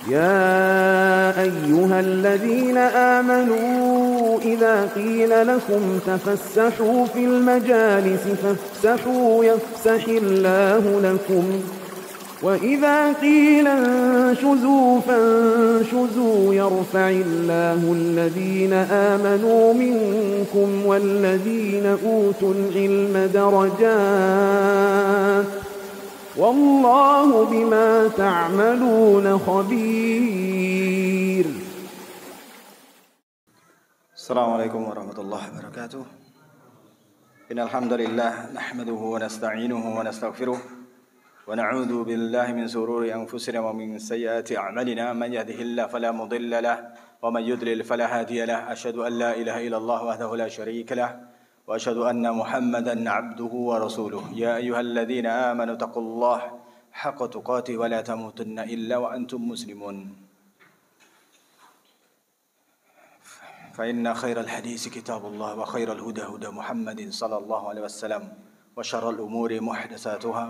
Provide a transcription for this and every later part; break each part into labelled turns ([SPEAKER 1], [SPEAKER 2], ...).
[SPEAKER 1] يا أيها الذين آمنوا إذا قيل لكم تفسحوا في المجالس فافسحوا يفسح الله لكم وإذا قيل انشزوا فانشزوا يرفع الله الذين آمنوا منكم والذين أوتوا العلم درجات والله بما تعملون خبير.
[SPEAKER 2] السلام عليكم ورحمة الله وبركاته. إن الحمد لله نحمده ونستعينه ونستغفره ونعوذ بالله من شرور أنفسنا ومن سيئات أعمالنا من يهده الله فلا مضل له ومن يضلل فلا هادي له أشهد أن لا إله إلا الله وحده لا شريك له وأشهد أن محمدا عبده ورسوله يا أيها الذين آمنوا اتقوا الله حق تقاته ولا تموتن إلا وأنتم مسلمون فإن خير الحديث كتاب الله وخير الهدى هدى محمد صلى الله عليه وسلم وشر الأمور محدثاتها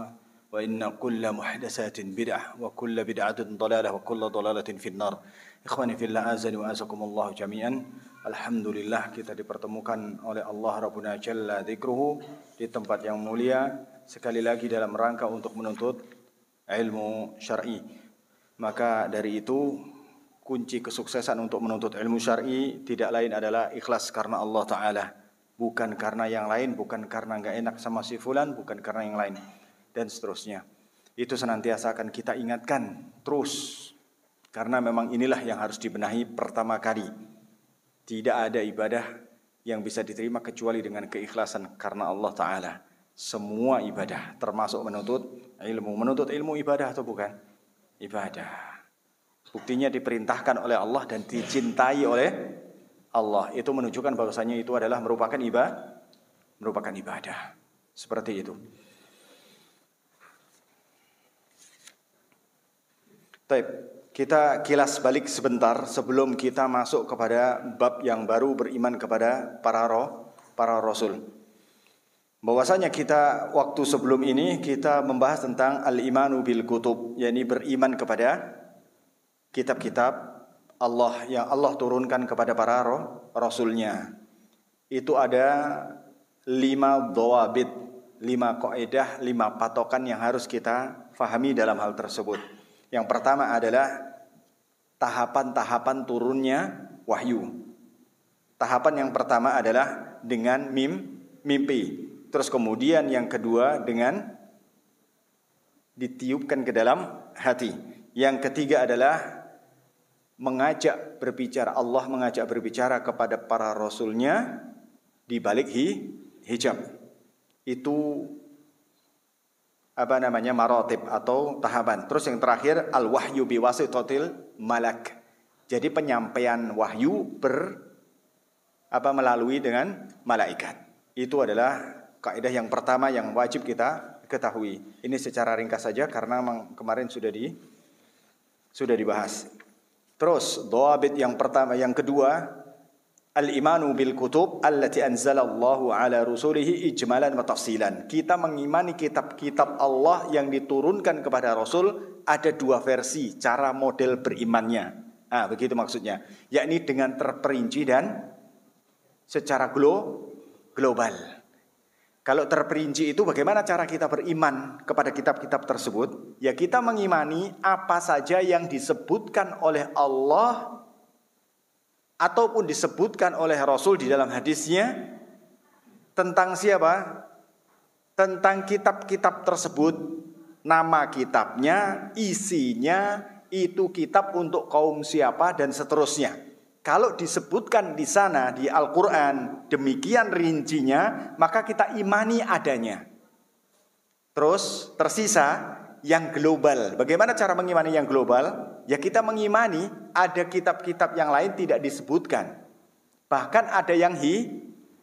[SPEAKER 2] وإن كل محدثات بدعة وكل بدعة ضلالة وكل ضلالة في النار. Ikhwani fillah azani wa azakumullah jami'an. Alhamdulillah kita dipertemukan oleh Allah Rabbuna Jalla Dzikruhu di tempat yang mulia sekali lagi dalam rangka untuk menuntut ilmu syar'i. Maka dari itu kunci kesuksesan untuk menuntut ilmu syar'i tidak lain adalah ikhlas karena Allah Ta'ala, bukan karena yang lain, bukan karena enggak enak sama si fulan, bukan karena yang lain, dan seterusnya. Itu senantiasa akan kita ingatkan terus, karena memang inilah yang harus dibenahi pertama kali. Tidak ada ibadah yang bisa diterima kecuali dengan keikhlasan karena Allah Ta'ala. Semua ibadah termasuk menuntut ilmu. Menuntut ilmu ibadah atau bukan? Ibadah. Buktinya diperintahkan oleh Allah dan dicintai oleh Allah. Itu menunjukkan bahwasanya itu adalah merupakan ibadah. Seperti itu. Baik, kita kilas balik sebentar sebelum kita masuk kepada bab yang baru, beriman kepada para rasul. Bahwasanya kita waktu sebelum ini kita membahas tentang al-imanu bil kutub, yakni beriman kepada kitab-kitab Allah yang Allah turunkan kepada para rasulnya. Itu ada 5 dhawabit, 5 kaidah, 5 patokan yang harus kita fahami dalam hal tersebut. Yang pertama adalah tahapan-tahapan turunnya wahyu. Tahapan yang pertama adalah dengan mimpi. Terus kemudian yang kedua dengan ditiupkan ke dalam hati. Yang ketiga adalah mengajak berbicara. Allah mengajak berbicara kepada para rasulnya di balik hijab. Itu maratib atau tahapan. Terus yang terakhir al-wahyu biwasitatil malak. Jadi penyampaian wahyu melalui dengan malaikat. Itu adalah kaidah yang pertama yang wajib kita ketahui. Ini secara ringkas saja karena kemarin sudah dibahas. Terus dhawabit yang pertama, yang kedua al-imanu bil kutub allati anzalallahu ala rusulihi ijmalan wa tafsilan. Kita mengimani kitab-kitab Allah yang diturunkan kepada Rasul ada 2 versi cara model berimannya. Begitu maksudnya. Yakni dengan terperinci dan secara global. Kalau terperinci itu bagaimana cara kita beriman kepada kitab-kitab tersebut? Ya kita mengimani apa saja yang disebutkan oleh Allah ataupun disebutkan oleh Rasul di dalam hadisnya tentang siapa? Tentang kitab-kitab tersebut, nama kitabnya, isinya, itu kitab untuk kaum siapa dan seterusnya. Kalau disebutkan di sana di Al-Quran demikian rincinya, maka kita imani adanya. Terus tersisa yang global. Bagaimana cara mengimani yang global? Ya kita mengimani ada kitab-kitab yang lain tidak disebutkan. Bahkan ada yang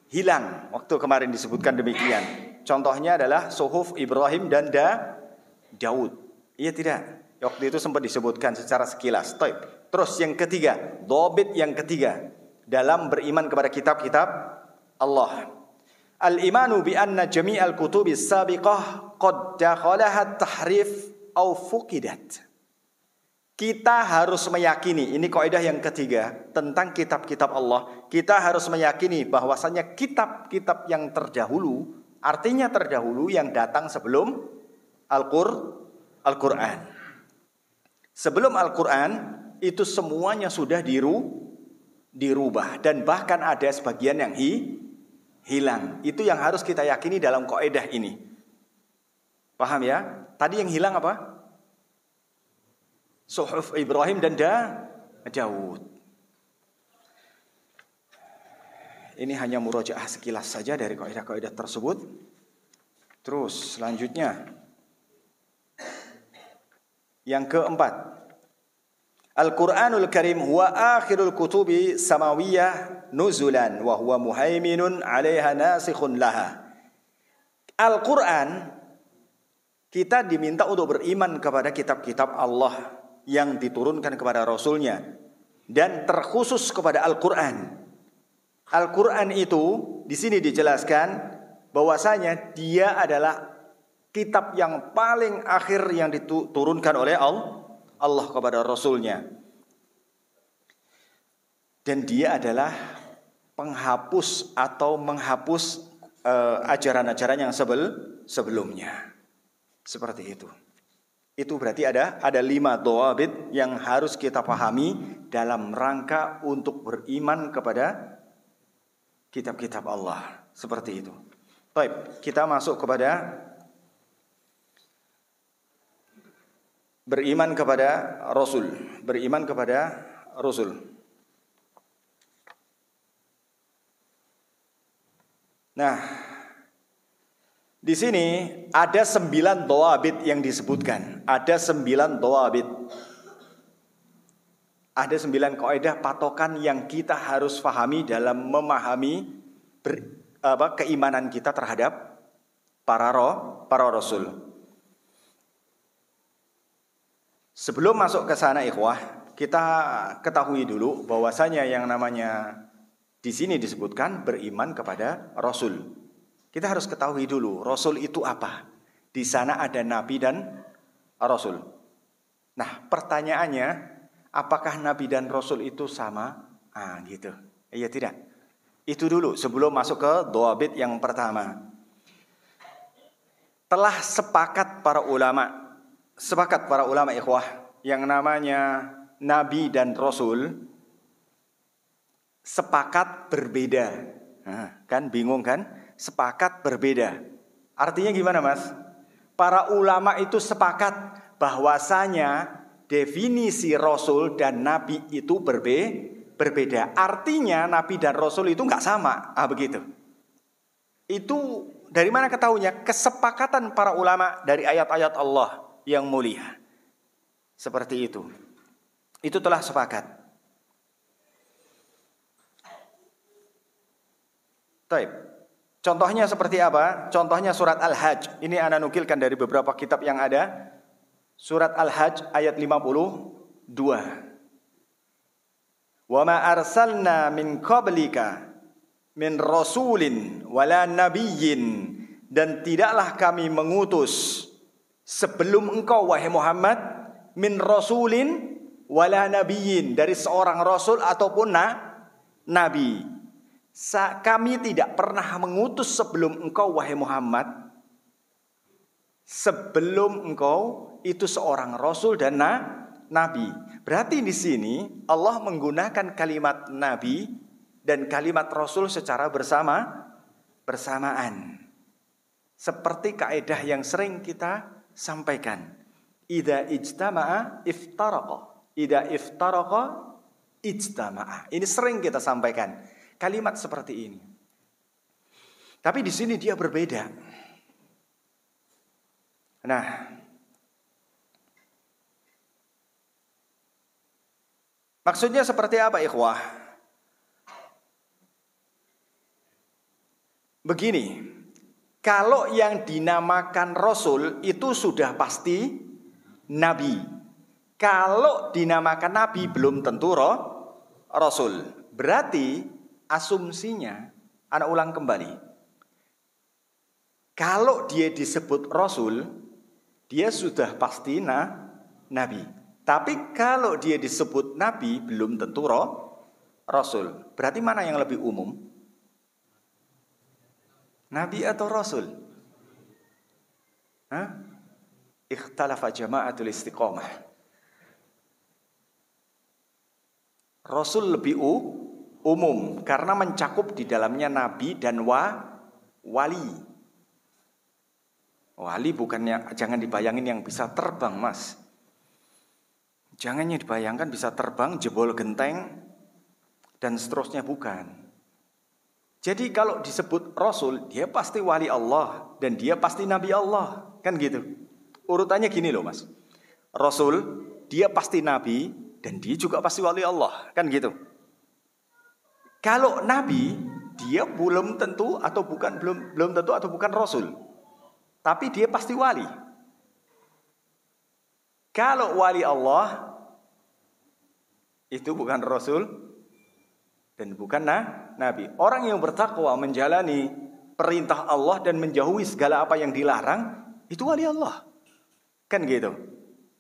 [SPEAKER 2] hilang. Waktu kemarin disebutkan demikian. Contohnya adalah Suhuf Ibrahim dan Daud. Iya tidak? Waktu itu sempat disebutkan secara sekilas. Terus yang ketiga, dhobit yang ketiga dalam beriman kepada kitab-kitab Allah. Al-imanu bi anna jami'al kutubi sabiqah qad dakhalaha tahrif aw fuqidat. Kita harus meyakini, ini kaidah yang ketiga tentang kitab-kitab Allah. Kita harus meyakini bahwasanya kitab-kitab yang terdahulu, artinya terdahulu yang datang sebelum Al-Quran. Sebelum Al-Quran itu semuanya sudah dirubah dan bahkan ada sebagian yang hilang. Itu yang harus kita yakini dalam kaidah ini. Paham ya? Tadi yang hilang apa? Suhuf Ibrahim dan Daud. Ini hanya murojaah sekilas saja dari kaidah-kaidah tersebut. Terus selanjutnya yang keempat, Al-Quranul Karim huwa akhirul kutubi samawiyah nuzulan wa huwa muhaiminun 'alaiha nasikhun laha. Al-Quran, kita diminta untuk beriman kepada kitab-kitab Allah yang diturunkan kepada Rasulnya dan terkhusus kepada Al-Quran. Al-Quran itu di sini dijelaskan bahwasanya dia adalah kitab yang paling akhir yang diturunkan oleh Allah kepada Rasulnya. Dan dia adalah penghapus atau menghapus ajaran-ajaran yang sebelumnya. Seperti itu. Itu berarti ada 5 dhawabit yang harus kita pahami dalam rangka untuk beriman kepada kitab-kitab Allah. Seperti itu. Baik, kita masuk kepada beriman kepada Rasul. Beriman kepada Rasul. Nah, di sini ada 9 dhawabit yang disebutkan. Ada 9 dhawabit. Ada 9 kaidah patokan yang kita harus pahami dalam memahami keimanan kita terhadap para rasul. Sebelum masuk ke sana ikhwah, kita ketahui dulu bahwasanya yang namanya di sini disebutkan beriman kepada Rasul. Kita harus ketahui dulu Rasul itu apa. Di sana ada Nabi dan Rasul. Nah, pertanyaannya, apakah Nabi dan Rasul itu sama? Gitu. Iya tidak. Itu dulu sebelum masuk ke dhawabit yang pertama. Telah sepakat para ulama ikhwah, yang namanya Nabi dan Rasul sepakat berbeda. Kan bingung kan? Sepakat berbeda. Artinya gimana mas? Para ulama itu sepakat bahwasanya definisi Rasul dan Nabi itu berbeda. Artinya Nabi dan Rasul itu nggak sama. Begitu. Itu dari mana ketahuinya? Kesepakatan para ulama dari ayat-ayat Allah yang mulia. Seperti itu. Itu telah sepakat. Taib. Contohnya seperti apa? Contohnya surat Al-Hajj. Ini ana nukilkan dari beberapa kitab yang ada. Surat Al-Hajj ayat 52. Wa ma arsalna min qablika min rasulin wala nabiyyin, dan tidaklah kami mengutus sebelum engkau wahai Muhammad min rasulin wala nabiyyin, dari seorang rasul ataupun nabi. Kami tidak pernah mengutus sebelum engkau wahai Muhammad, sebelum engkau itu seorang rasul dan nabi. Berarti di sini Allah menggunakan kalimat nabi dan kalimat rasul secara bersamaan. Seperti kaidah yang sering kita sampaikan. Idza ijtama'a iftaraqa. Idza iftaraqa ijtama'a. Ini sering kita sampaikan. Kalimat seperti ini. Tapi di sini dia berbeda. Nah, maksudnya seperti apa ikhwah? Begini, kalau yang dinamakan Rasul itu sudah pasti Nabi. Kalau dinamakan Nabi belum tentu Rasul. Berarti asumsinya, anak ulang kembali. Kalau dia disebut Rasul, dia sudah pasti Nabi. Tapi kalau dia disebut nabi, belum tentu rasul. Berarti mana yang lebih umum? Nabi atau rasul? Ikhtalafa jama'atul istiqamah. Rasul lebih umum karena mencakup di dalamnya nabi dan wali. Wali bukannya, jangan dibayangin yang bisa terbang, Mas. Jangan dibayangkan bisa terbang, jebol genteng dan seterusnya, bukan. Jadi kalau disebut rasul, dia pasti wali Allah dan dia pasti nabi Allah, kan gitu. Urutannya gini loh, Mas. Rasul, dia pasti nabi dan dia juga pasti wali Allah, kan gitu. Kalau nabi, dia belum tentu atau bukan rasul. Tapi dia pasti wali. Kalau wali Allah itu bukan rasul dan bukan nabi. Orang yang bertakwa menjalani perintah Allah dan menjauhi segala apa yang dilarang, itu wali Allah. Kan gitu.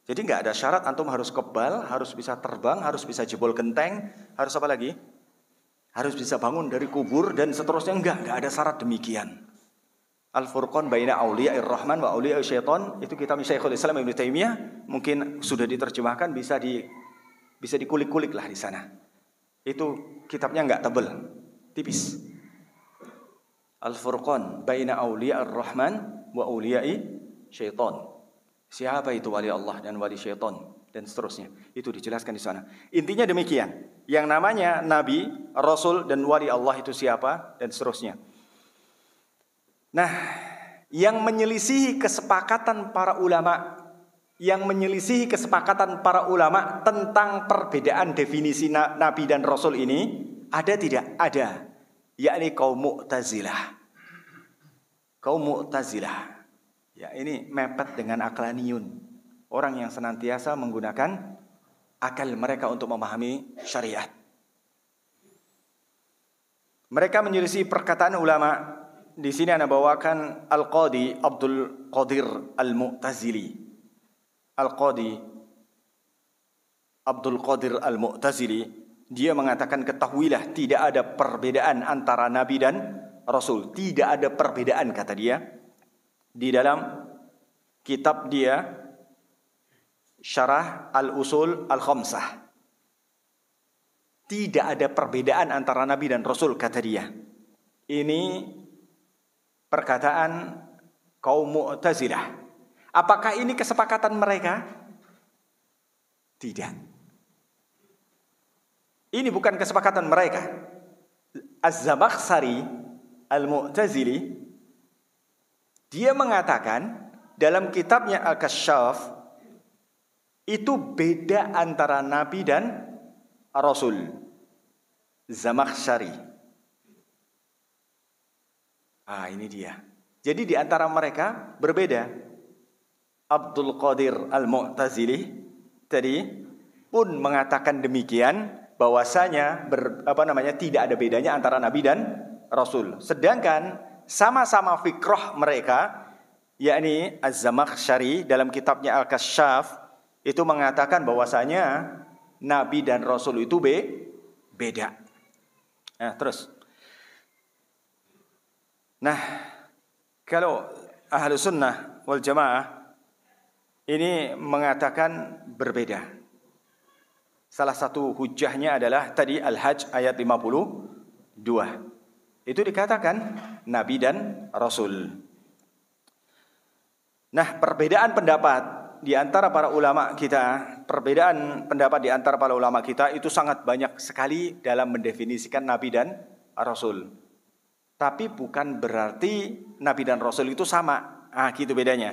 [SPEAKER 2] Jadi nggak ada syarat antum harus kebal, harus bisa terbang, harus bisa jebol genteng, harus apa lagi? Harus bisa bangun dari kubur dan seterusnya. Enggak ada syarat demikian. Al-Furqan baina auliya'ir rahman wa auliya'ir syaitan, itu kitab Syekhul Islam Ibnu Taimiyah, mungkin sudah diterjemahkan, bisa dikulik-kulik lah di sana. Itu kitabnya enggak tebal, tipis. Al-Furqan baina auliya'ir rahman wa auliya'ir syaitan. Siapa itu wali Allah dan wali syaitan dan seterusnya. Itu dijelaskan di sana. Intinya demikian. Yang namanya nabi, rasul dan wali Allah itu siapa dan seterusnya. Nah, yang menyelisihi kesepakatan para ulama, tentang perbedaan definisi nabi dan rasul ini, ada tidak? Ada. Yakni kaum Mu'tazilah. Ya, ini mepet dengan aqlaniyun. Orang yang senantiasa menggunakan akal mereka untuk memahami syariat. Mereka menyelisih perkataan ulama. Di sini Anda bawakan Al-Qadi Abdul Qadir Al-Mu'tazili. Al-Qadi Abdul Qadir Al-Mu'tazili, dia mengatakan, ketahuilah tidak ada perbedaan antara nabi dan rasul. Tidak ada perbedaan, kata dia. Di dalam kitab dia Syarah Al-Usul Al-Khamsah. Tidak ada perbedaan antara nabi dan rasul, kata dia. Ini perkataan kaum Mu'tazilah. Apakah ini kesepakatan mereka? Tidak. Ini bukan kesepakatan mereka. Az-Zamakhsyari Al-Mu'tazili, dia mengatakan dalam kitabnya Al-Kasyaf, itu beda antara nabi dan rasul. Zamakhsyari. Ini dia. Jadi di antara mereka berbeda. Abdul Qadir Al-Mu'tazili tadi pun mengatakan demikian, bahwasanya tidak ada bedanya antara nabi dan rasul. Sedangkan sama-sama fikrah mereka, yakni Az-Zamakhsyari dalam kitabnya Al-Kasyaf, itu mengatakan bahwasanya nabi dan rasul itu beda. Nah, terus. Nah, kalau Ahlus Sunnah wal Jamaah ini mengatakan berbeda. Salah satu hujahnya adalah tadi Al-Hajj ayat 52. Itu dikatakan nabi dan rasul. Nah, perbedaan pendapat di antara para ulama kita, itu sangat banyak sekali dalam mendefinisikan nabi dan rasul. Tapi bukan berarti nabi dan rasul itu sama. Gitu bedanya.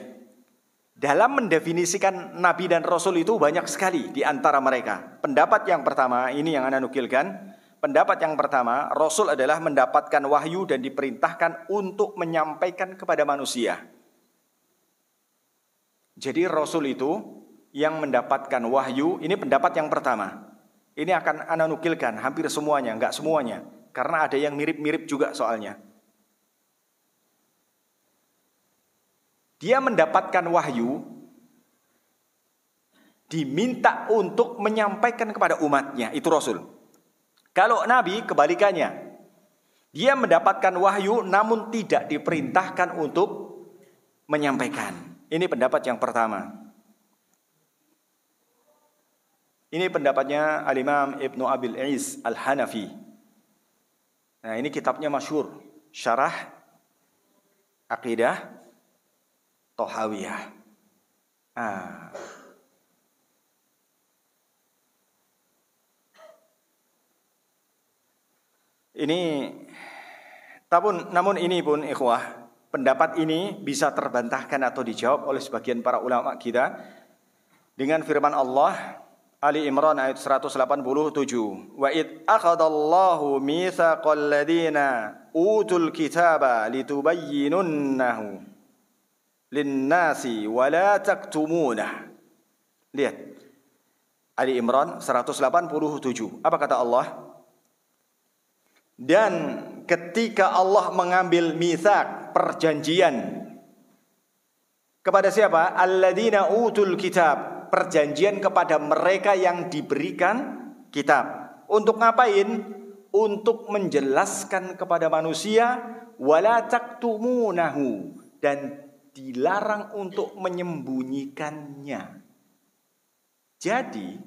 [SPEAKER 2] Dalam mendefinisikan nabi dan rasul itu banyak sekali di antara mereka. Pendapat yang pertama, ini yang Anda nukilkan. Pendapat yang pertama, rasul adalah mendapatkan wahyu dan diperintahkan untuk menyampaikan kepada manusia. Jadi rasul itu yang mendapatkan wahyu, ini pendapat yang pertama. Ini akan Anda nukilkan hampir semuanya, enggak semuanya. Karena ada yang mirip-mirip juga soalnya. Dia mendapatkan wahyu, diminta untuk menyampaikan kepada umatnya, itu Rasul. Kalau Nabi kebalikannya, dia mendapatkan wahyu namun tidak diperintahkan untuk menyampaikan. Ini pendapat yang pertama. Ini pendapatnya Al-Imam Ibnu Abil Is Al-Hanafi. Nah, ini kitabnya masyhur, Syarah Aqidah Thahawiyah. Ini namun ini pun ikhwah, pendapat ini bisa terbantahkan atau dijawab oleh sebagian para ulama kita dengan firman Allah Ali Imran ayat 187. Wa id akhadallahu mitsaqal ladzina utul kitaba litubayyinunnahu lin-nasi wa la taktumunah. Lihat. Ali Imran 187. Apa kata Allah? Dan ketika Allah mengambil mitsaq, perjanjian kepada siapa? Alladzina utul kitab, perjanjian kepada mereka yang diberikan kitab. Untuk ngapain? Untuk menjelaskan kepada manusia, wala taktumunahu, dan dilarang untuk menyembunyikannya. Jadi,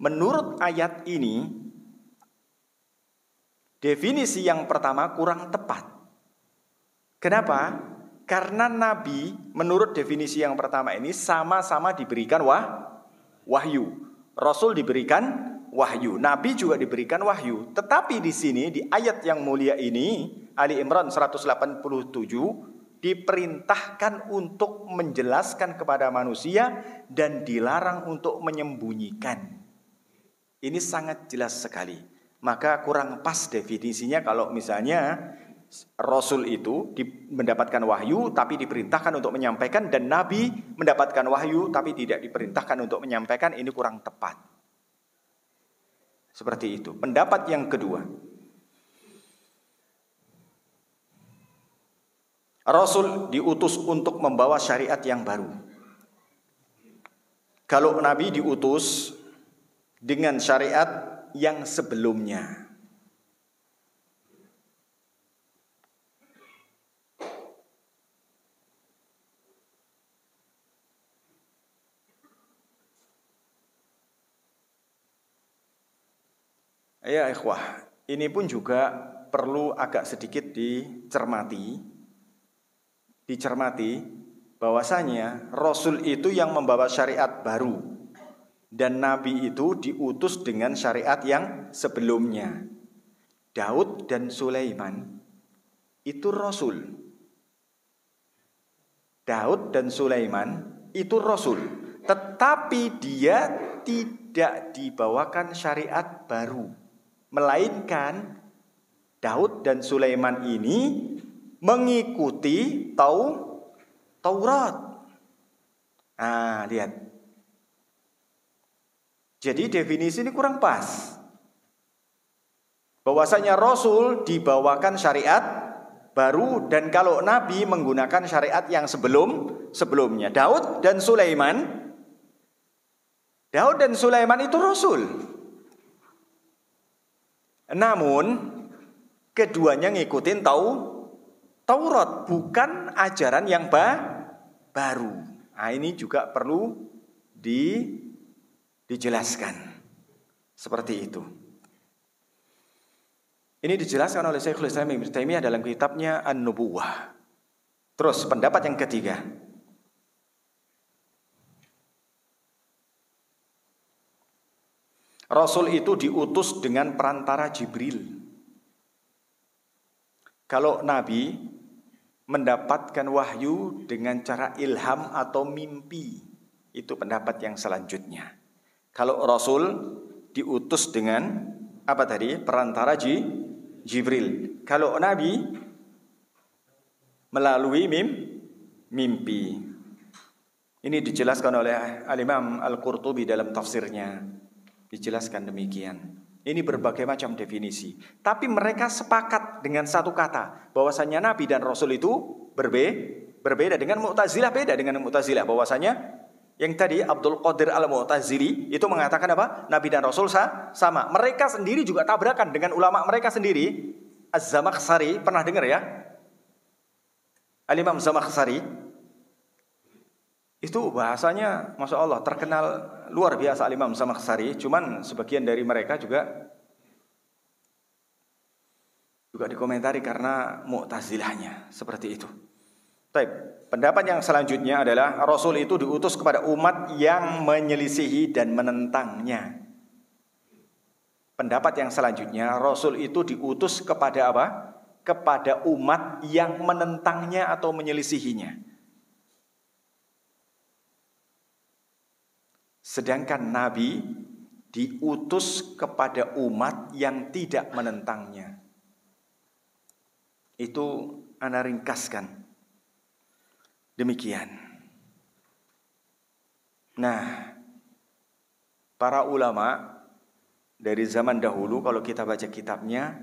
[SPEAKER 2] menurut ayat ini, definisi yang pertama kurang tepat. Kenapa? Karena Nabi menurut definisi yang pertama ini sama-sama diberikan wahyu. Rasul diberikan wahyu, Nabi juga diberikan wahyu. Tetapi di sini di ayat yang mulia ini, Ali Imran 187, diperintahkan untuk menjelaskan kepada manusia dan dilarang untuk menyembunyikan. Ini sangat jelas sekali. Maka kurang pas definisinya kalau misalnya Rasul itu mendapatkan wahyu tapi diperintahkan untuk menyampaikan, dan Nabi mendapatkan wahyu tapi tidak diperintahkan untuk menyampaikan. Ini kurang tepat. Seperti itu. Pendapat yang kedua, Rasul diutus untuk membawa syariat yang baru. Kalau Nabi diutus dengan syariat yang sebelumnya. Ya ikhwah, ini pun juga perlu agak sedikit dicermati bahwasanya Rasul itu yang membawa syariat baru. Dan Nabi itu diutus dengan syariat yang sebelumnya. Daud dan Sulaiman itu Rasul. Daud dan Sulaiman itu Rasul. Tetapi dia tidak dibawakan syariat baru. Melainkan Daud dan Sulaiman ini mengikuti Taurat. Lihat. Jadi definisi ini kurang pas. Bahwasanya Rasul dibawakan syariat baru, dan kalau Nabi menggunakan syariat yang sebelumnya. Daud dan Sulaiman itu Rasul. Namun keduanya ngikutin Taurat, bukan ajaran yang baru. Ini juga perlu dijelaskan seperti itu. Ini dijelaskan oleh Syekhul Islam Ibnu Taimiyah dalam kitabnya An-Nubuwah. Terus pendapat yang ketiga, Rasul itu diutus dengan perantara Jibril. Kalau Nabi mendapatkan wahyu dengan cara ilham atau mimpi, itu pendapat yang selanjutnya. Kalau Rasul diutus dengan apa tadi? Perantara Jibril. Kalau Nabi melalui mimpi. Ini dijelaskan oleh Al-Imam Al-Qurtubi dalam tafsirnya. Dijelaskan demikian. Ini berbagai macam definisi. Tapi mereka sepakat dengan satu kata, bahwasanya Nabi dan Rasul itu berbeda dengan Mu'tazilah. Beda dengan Mu'tazilah, bahwasanya Yang tadi Abdul Qadir Al-Mu'tazili itu mengatakan apa? Nabi dan Rasul sama. Mereka sendiri juga tabrakan dengan ulama mereka sendiri. Az-Zamakhsyari, pernah dengar ya? Al-Imam Zamakhsyari. Itu bahasanya Masya Allah terkenal luar biasa Al-Imam Zamakhsyari. Cuman sebagian dari mereka juga dikomentari karena Mu'tazilahnya. Seperti itu. Baik. Pendapat yang selanjutnya adalah Rasul itu diutus kepada umat yang menyelisihi dan menentangnya. Pendapat yang selanjutnya, Rasul itu diutus kepada apa? Kepada umat yang menentangnya atau menyelisihinya. Sedangkan Nabi diutus kepada umat yang tidak menentangnya. Itu ana ringkaskan. Demikian. Nah, para ulama dari zaman dahulu kalau kita baca kitabnya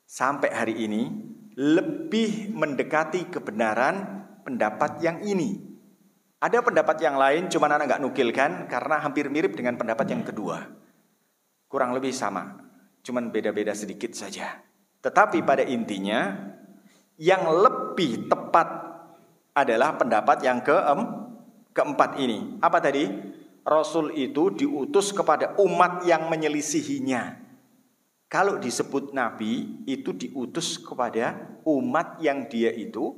[SPEAKER 2] sampai hari ini lebih mendekati kebenaran pendapat yang ini. Ada pendapat yang lain cuman anak nggak nukilkan karena hampir mirip dengan pendapat yang kedua. Kurang lebih sama, cuman beda-beda sedikit saja. Tetapi pada intinya yang lebih tepat adalah pendapat yang keempat ini. Apa tadi? Rasul itu diutus kepada umat yang menyelisihinya. Kalau disebut Nabi, itu diutus kepada umat yang dia itu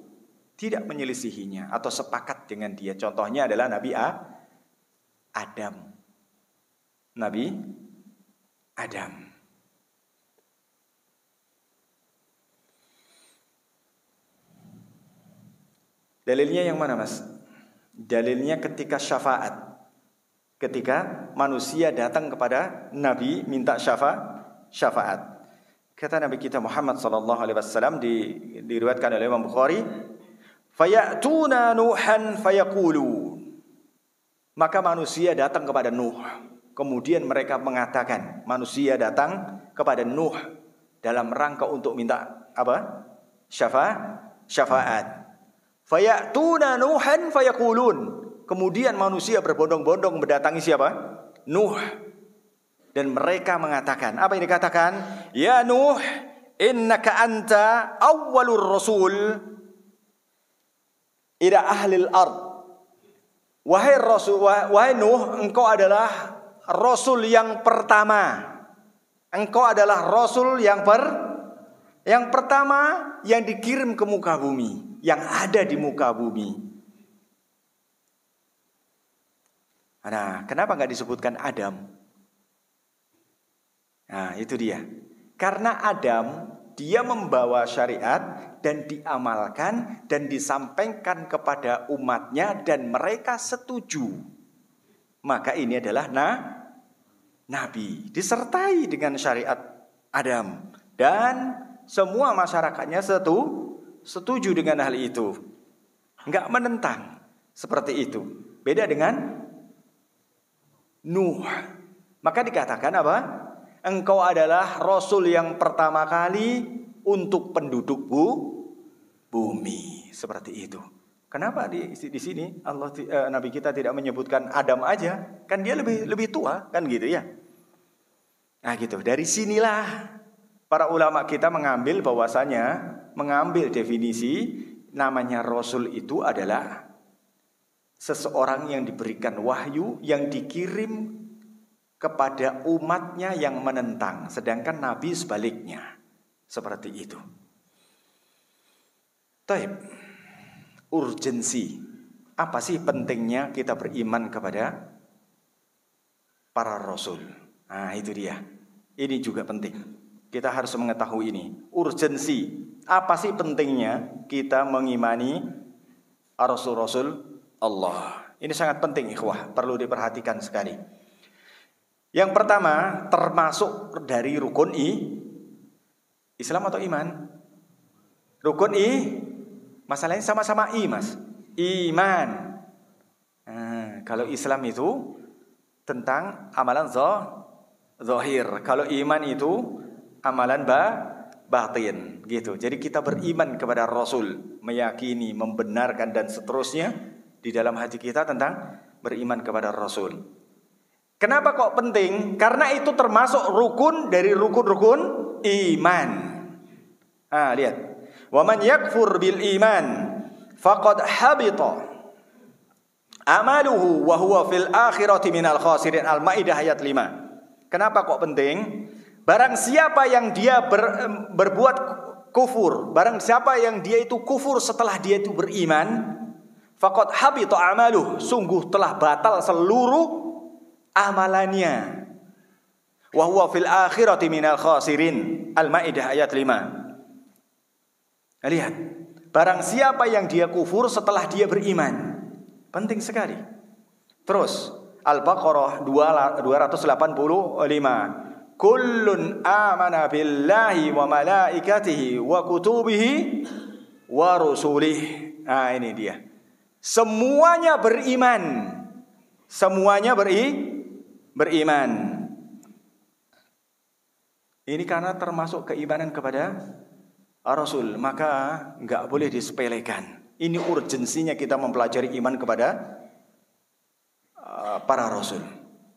[SPEAKER 2] tidak menyelisihinya atau sepakat dengan dia. Contohnya adalah Nabi Adam. Nabi Adam. Dalilnya yang mana, Mas? Dalilnya ketika syafaat. Ketika manusia datang kepada Nabi minta syafaat. Kata Nabi kita Muhammad sallallahu alaihi wasallam diriwayatkan oleh Imam Bukhari, "Fayatuna Nuhan fayaqulu." Maka manusia datang kepada Nuh. Kemudian mereka mengatakan, manusia datang kepada Nuh dalam rangka untuk minta apa? Syafaat. Fayatuna Nuhan fayaqulun. Kemudian manusia berbondong-bondong mendatangi siapa? Nuh. Dan mereka mengatakan, apa yang dikatakan? Ya Nuh, innaka anta awwalur rasul ila ahlil ard. Wahai Rasul, wahai Nuh, engkau adalah rasul yang pertama. Engkau adalah rasul yang pertama yang dikirim ke muka bumi, yang ada di muka bumi. Nah, kenapa nggak disebutkan Adam? Nah, itu dia. Karena Adam, dia membawa syariat dan diamalkan dan disampaikan kepada umatnya dan mereka setuju. Maka ini adalah Nabi, disertai dengan syariat Adam. Dan semua masyarakatnya setuju dengan hal itu. Enggak menentang. Seperti itu. Beda dengan Nuh. Maka dikatakan apa? Engkau adalah Rasul yang pertama kali untuk penduduk bumi. Seperti itu. Kenapa di sini Nabi kita tidak menyebutkan Adam aja? Kan dia lebih tua, kan gitu ya. Nah gitu. Dari sinilah para ulama kita mengambil definisi namanya Rasul itu adalah seseorang yang diberikan wahyu yang dikirim kepada umatnya yang menentang. Sedangkan Nabi sebaliknya. Seperti itu. Taib. Urgensi. Apa sih pentingnya kita beriman kepada para Rasul? Nah itu dia. Ini juga penting. Kita harus mengetahui ini. Urgensi. Apa sih pentingnya kita mengimani Rasul-Rasul Allah? Ini sangat penting ikhwah. Perlu diperhatikan sekali. Yang pertama, termasuk dari rukun Islam atau iman? Rukun masalahnya sama-sama mas. Iman. Nah, kalau Islam itu tentang amalan zahir. Kalau iman itu amalan batin, gitu. Jadi kita beriman kepada Rasul, meyakini, membenarkan dan seterusnya. di dalam hati kita tentang beriman kepada Rasul. Kenapa kok penting? Karena itu termasuk rukun dari rukun-rukun iman. Lihat. Wa man yakfur bil iman faqad habita amaluhu wa huwa fil akhirati minal khasirin. Al-Maidah ayat 5. Kenapa kok penting? Barang siapa yang dia berbuat kufur, barang siapa yang dia itu kufur setelah dia itu beriman, faqad habita amaluh, sungguh telah batal seluruh amalannya. Wa huwa fil akhirati minal khasirin. Al-Maidah ayat 5. Lihat, barang siapa yang dia kufur setelah dia beriman. Penting sekali. Terus Al-Baqarah 285. Kullun amana billahi wa malaikatihi wa kutubihi wa rusulih. Ini dia. Semuanya beriman. Semuanya beriman. Ini karena termasuk keimanan kepada Rasul, maka enggak boleh disepelekan. Ini urgensinya kita mempelajari iman kepada para Rasul.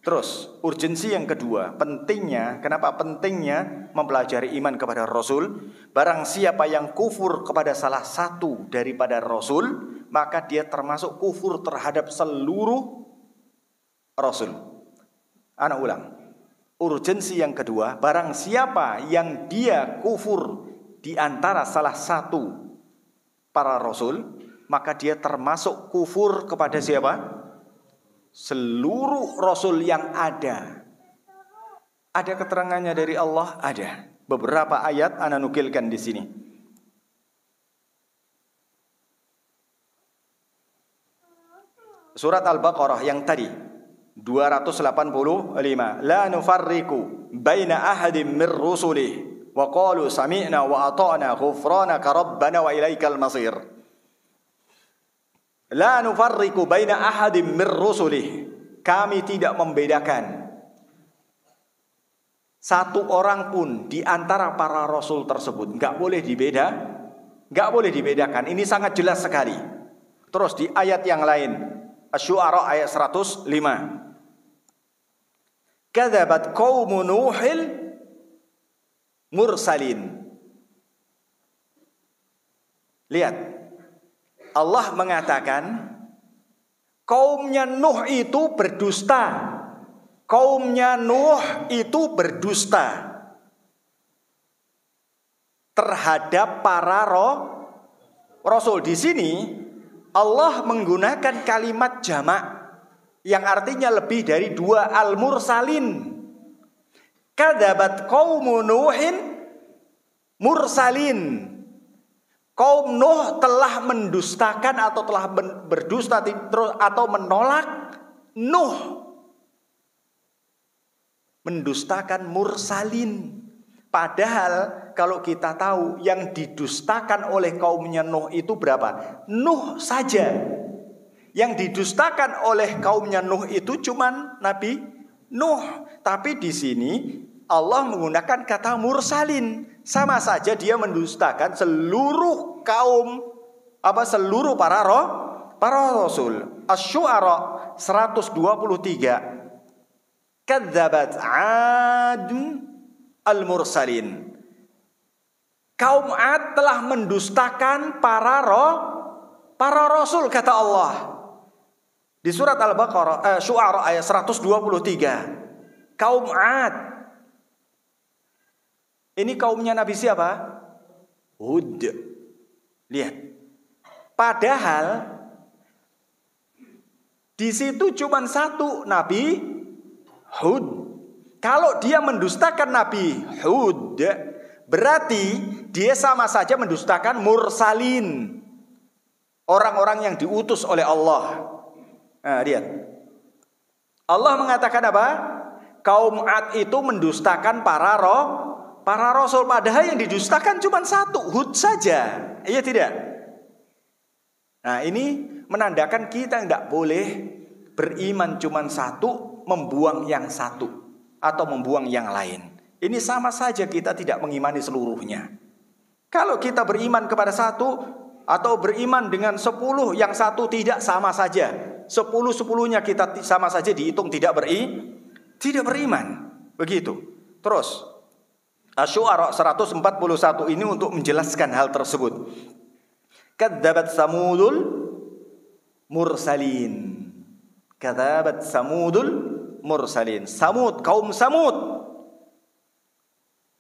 [SPEAKER 2] Terus urgensi yang kedua, pentingnya, kenapa pentingnya mempelajari iman kepada Rasul? Barang siapa yang kufur kepada salah satu daripada Rasul, maka dia termasuk kufur terhadap seluruh Rasul. Anak ulang. Urgensi yang kedua, barang siapa yang dia kufur di antara salah satu para Rasul, maka dia termasuk kufur kepada siapa? Seluruh Rasul yang ada. Ada keterangannya dari Allah? Ada. Beberapa ayat ana nukilkan di sini. Surat Al-Baqarah yang tadi 285. La nufarriqu baina ahadin mir rusulih wa qalu sami'na wa ata'na ghufranaka rabbana wa ilaikal masir. La nufarriqu baina ahadim mir rusulih. Kami tidak membedakan satu orang pun di antara para rasul tersebut. Enggak boleh dibedakan. Ini sangat jelas sekali. Terus di ayat yang lain, Asy-Syu'ara ayat 105. Kadzabat qaumu Nuhil mursalin. Lihat. Allah mengatakan kaumnya Nuh itu berdusta. Kaumnya Nuh itu berdusta terhadap para rasul. Di sini Allah menggunakan kalimat jamak yang artinya lebih dari dua, al-mursalin. Kadzabat qaumu Nuhin mursalin. Kaum Nuh telah mendustakan atau telah berdusta atau menolak Nuh. Mendustakan mursalin. Padahal kalau kita tahu yang didustakan oleh kaumnya Nuh itu berapa? Nuh saja. Yang didustakan oleh kaumnya Nuh itu cuman Nabi Nuh. Tapi di sini Allah menggunakan kata mursalin. Sama saja dia mendustakan seluruh kaum, seluruh para rasul. Asy-Syu'ara 123. Kadzabat 'ad al-mursalin. Kaum 'Ad telah mendustakan para rasul, kata Allah. Di surat Al-Baqarah Syu'ara ayat 123. Kaum 'Ad. Ini kaumnya Nabi siapa? Hud. Lihat. Padahal di situ cuma satu Nabi Hud. Kalau dia mendustakan Nabi Hud, berarti dia sama saja mendustakan mursalin. Orang-orang yang diutus oleh Allah. Lihat. Allah mengatakan apa? Kaum 'Ad itu mendustakan para rasul, padahal yang didustakan cuma satu, Hud saja. Iya tidak? Nah, ini menandakan kita tidak boleh beriman cuma satu, membuang yang satu atau membuang yang lain. Ini sama saja kita tidak mengimani seluruhnya. Kalau kita beriman kepada satu, atau beriman dengan 10 yang satu tidak, sama saja. 10-10-nya kita sama saja dihitung tidak beriman. Begitu. Terus Asy-Syu'ara 141 ini untuk menjelaskan hal tersebut. Kadzabat Samudul mursalin. Kadzabat Samudul mursalin. Samud, kaum Samud.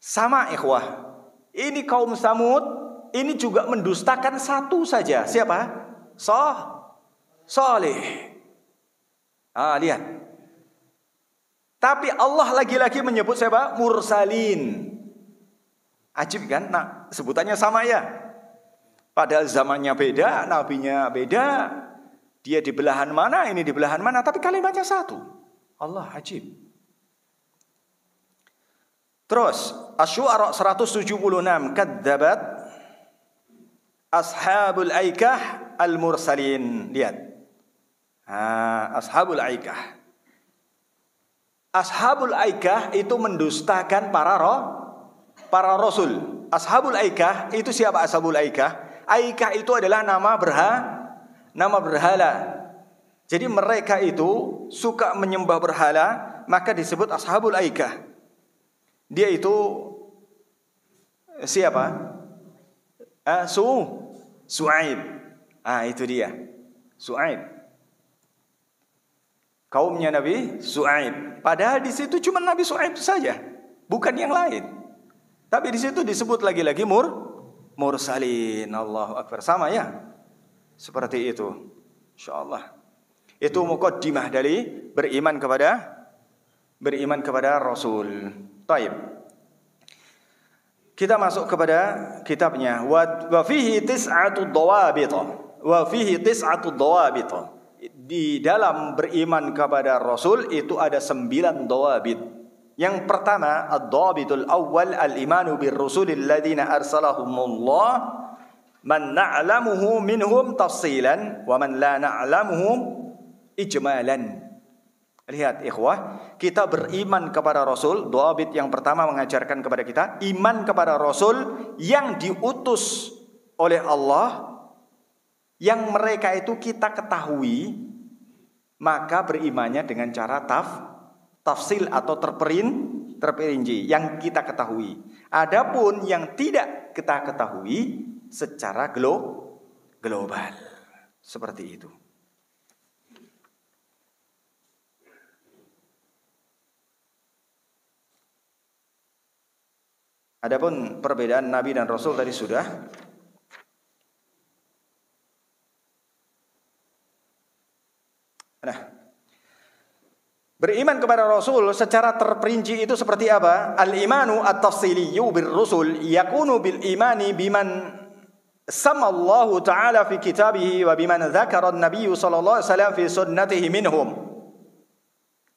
[SPEAKER 2] Sama ikhwah. Ini kaum Samud ini juga mendustakan satu saja. Siapa? Saleh. Lihat. Tapi Allah lagi-lagi menyebut siapa? Mursalin. Ajib kan? Nah, sebutannya sama ya. Padahal zamannya beda, nabinya beda. Dia di belahan mana, ini di belahan mana, tapi kalimatnya satu. Allah ajib. Terus Asy-Syu'ara 176, kadzabat Ashabul Aikah al-mursalin. Lihat. Ashabul Aikah. Ashabul Aikah itu mendustakan para rasul. Ashabul Aikah itu siapa Ashabul Aikah? Aikah itu adalah nama berhala. Jadi mereka itu suka menyembah berhala, maka disebut Ashabul Aikah. Dia itu siapa? Su'aib. Itu dia. Su'aib. Kaumnya Nabi Su'aib. Padahal di situ cuma Nabi Su'aib saja, bukan yang lain. Tapi di situ disebut lagi-lagi mursalin. Allahu Akbar. Sama ya? Seperti itu. Insyaallah. Itu muqaddimah dari beriman kepada Rasul. Taib. Kita masuk kepada kitabnya. Wa fihi tis'atu dhawabit. Wa fihi tis'atu dhawabit. Di dalam beriman kepada Rasul itu ada 9 dhawabit. Yang pertama, ad-dhawabitul awwal al-imanu bir-rusulil ladzina arsalahumullah man na'lamuhu minhum tafsilan wa man la na'lamuhu ijmalan. Lihat ikhwah, kita beriman kepada Rasul. Dhawabit yang pertama mengajarkan kepada kita iman kepada Rasul yang diutus oleh Allah, yang mereka itu kita ketahui, maka berimannya dengan cara tafsil atau terperinci yang kita ketahui. Adapun yang tidak kita ketahui secara global. Seperti itu. Adapun perbedaan Nabi dan Rasul tadi sudah. Nah, beriman kepada Rasul secara terperinci itu seperti apa? Al-imanu at-tafsiliyyu bir-rusul yakunu bil imani biman samallahu ta'ala fi kitabihi wa biman dzakara an-nabiy sallallahu alaihi wasallam fi sunnatihi minhum.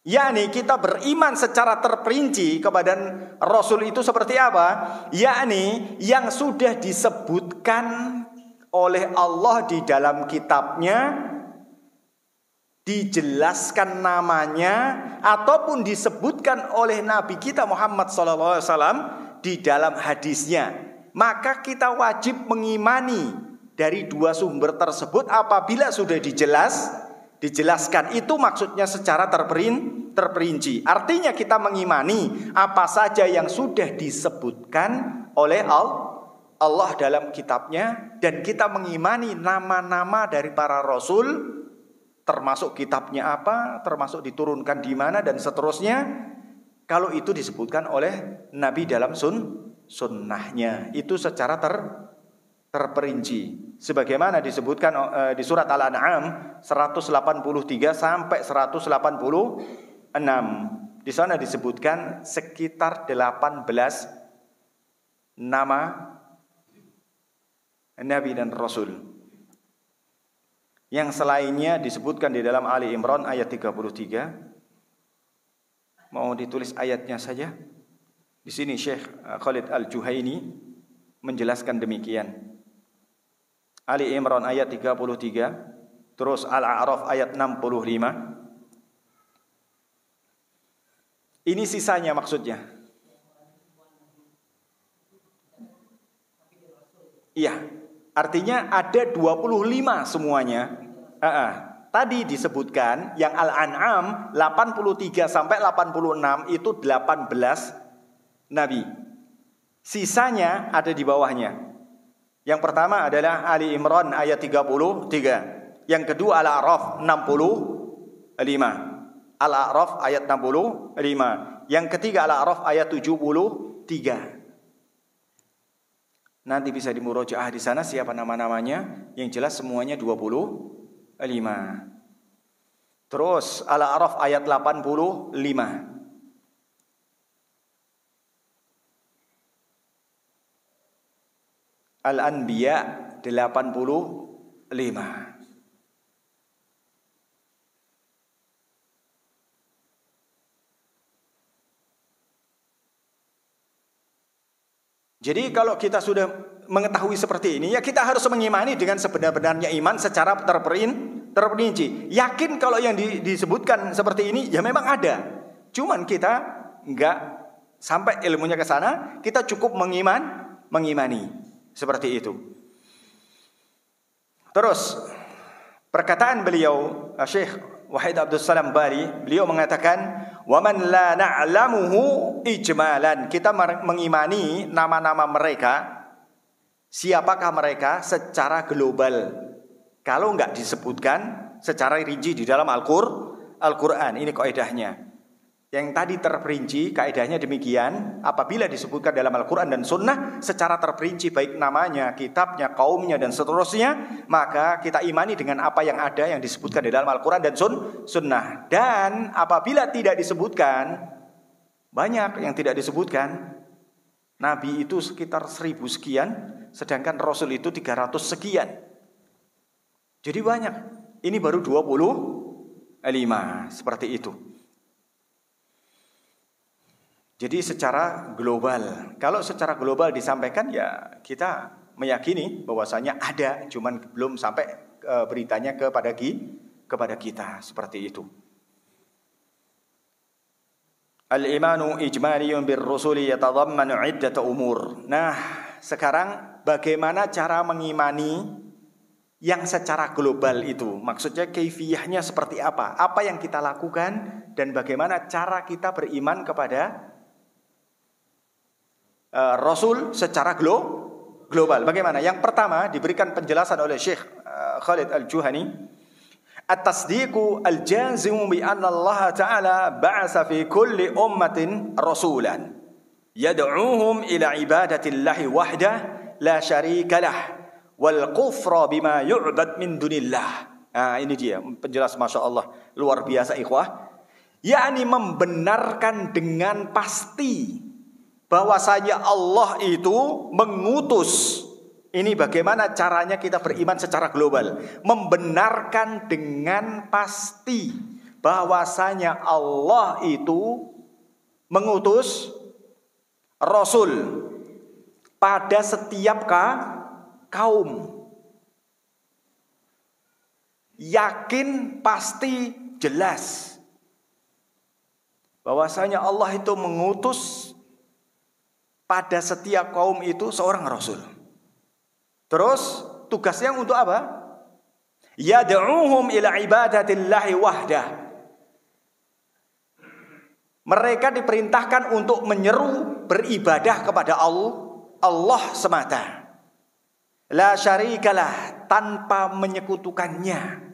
[SPEAKER 2] Yakni kita beriman secara terperinci kepada Rasul itu seperti apa? Yakni yang sudah disebutkan oleh Allah di dalam kitabnya, dijelaskan namanya, ataupun disebutkan oleh Nabi kita Muhammad SAW di dalam hadisnya. Maka kita wajib mengimani dari dua sumber tersebut apabila sudah dijelaskan. Itu maksudnya secara terperinci. Artinya kita mengimani apa saja yang sudah disebutkan oleh Allah dalam kitabnya, dan kita mengimani nama-nama dari para rasul, termasuk kitabnya apa, termasuk diturunkan di mana, dan seterusnya. Kalau itu disebutkan oleh Nabi dalam sunnahnya, itu secara terperinci. Sebagaimana disebutkan di surat Al-An'am 183 sampai 186. Di sana disebutkan sekitar 18 nama Nabi dan Rasul. Yang selainnya disebutkan di dalam Ali Imran ayat 33. Mau ditulis ayatnya saja. Di sini Syekh Khalid Al-Juhaini menjelaskan demikian. Ali Imran ayat 33, terus Al-A'raf ayat 65. Ini sisanya maksudnya. Iya. Artinya ada 25 semuanya. Tadi disebutkan yang Al-An'am 83 sampai 86 itu 18 nabi. Sisanya ada di bawahnya. Yang pertama adalah Ali Imran ayat 33. Yang kedua Al-A'raf 65. Al-A'raf ayat 65. Yang ketiga Al-A'raf ayat 73. Nanti bisa dimurojaah di sana siapa nama-namanya. Yang jelas semuanya 25. Terus Al-A'raf ayat 85. Al-Anbiya 85. Jadi kalau kita sudah mengetahui seperti ini, ya kita harus mengimani dengan sebenar-benarnya iman secara terperinci. Yakin kalau yang disebutkan seperti ini, ya memang ada. Cuman kita enggak sampai ilmunya ke sana, kita cukup mengimani seperti itu. Terus perkataan beliau Syekh Wahid Abdul Salam Bali, beliau mengatakan wa man la na'lamuhu ijmalan. Kita mengimani nama-nama mereka. Siapakah mereka secara global? Kalau enggak disebutkan secara rinci di dalam Al-Qur'an. Ini kaidahnya. Yang tadi terperinci, kaidahnya demikian. Apabila disebutkan dalam Al-Quran dan Sunnah secara terperinci, baik namanya, kitabnya, kaumnya, dan seterusnya, maka kita imani dengan apa yang ada yang disebutkan di dalam Al-Quran dan Sunnah. Dan apabila tidak disebutkan, banyak yang tidak disebutkan. Nabi itu sekitar 1000 sekian, sedangkan Rasul itu 300 sekian. Jadi banyak. Ini baru 25, seperti itu. Jadi secara global, kalau secara global disampaikan ya kita meyakini bahwasanya ada, cuman belum sampai beritanya kepada kita seperti itu. Al-imanu ijmaliyun bir-rusuli yatadammanu iddata umur. Nah, sekarang bagaimana cara mengimani yang secara global itu? Maksudnya kaifiyahnya seperti apa? Apa yang kita lakukan dan bagaimana cara kita beriman kepada Rasul secara global. Bagaimana? Yang pertama diberikan penjelasan oleh Syekh Khalid Al-Juhani. At-tasdiqu al-jazimu bi anna Allah Ta'ala ba'asa fi kulli ummatin rasulan yad'uuhum ila ibadatillahi wahdah la syarika lah wal kufra bima yu'bad min dunillah. Ini dia penjelas, Masya Allah, luar biasa ikhwah. Yakni membenarkan dengan pasti bahwasanya Allah itu mengutus. Ini bagaimana caranya kita beriman secara global. Membenarkan dengan pasti bahwasanya Allah itu mengutus Rasul pada setiap kaum. Yakin, pasti, jelas bahwasanya Allah itu mengutus pada setiap kaum itu seorang Rasul. Terus tugasnya untuk apa? Yad'uuhum ila ibadatillahi wahdah. Mereka diperintahkan untuk menyeru beribadah kepada Allah semata. La syarikalah, tanpa menyekutukannya.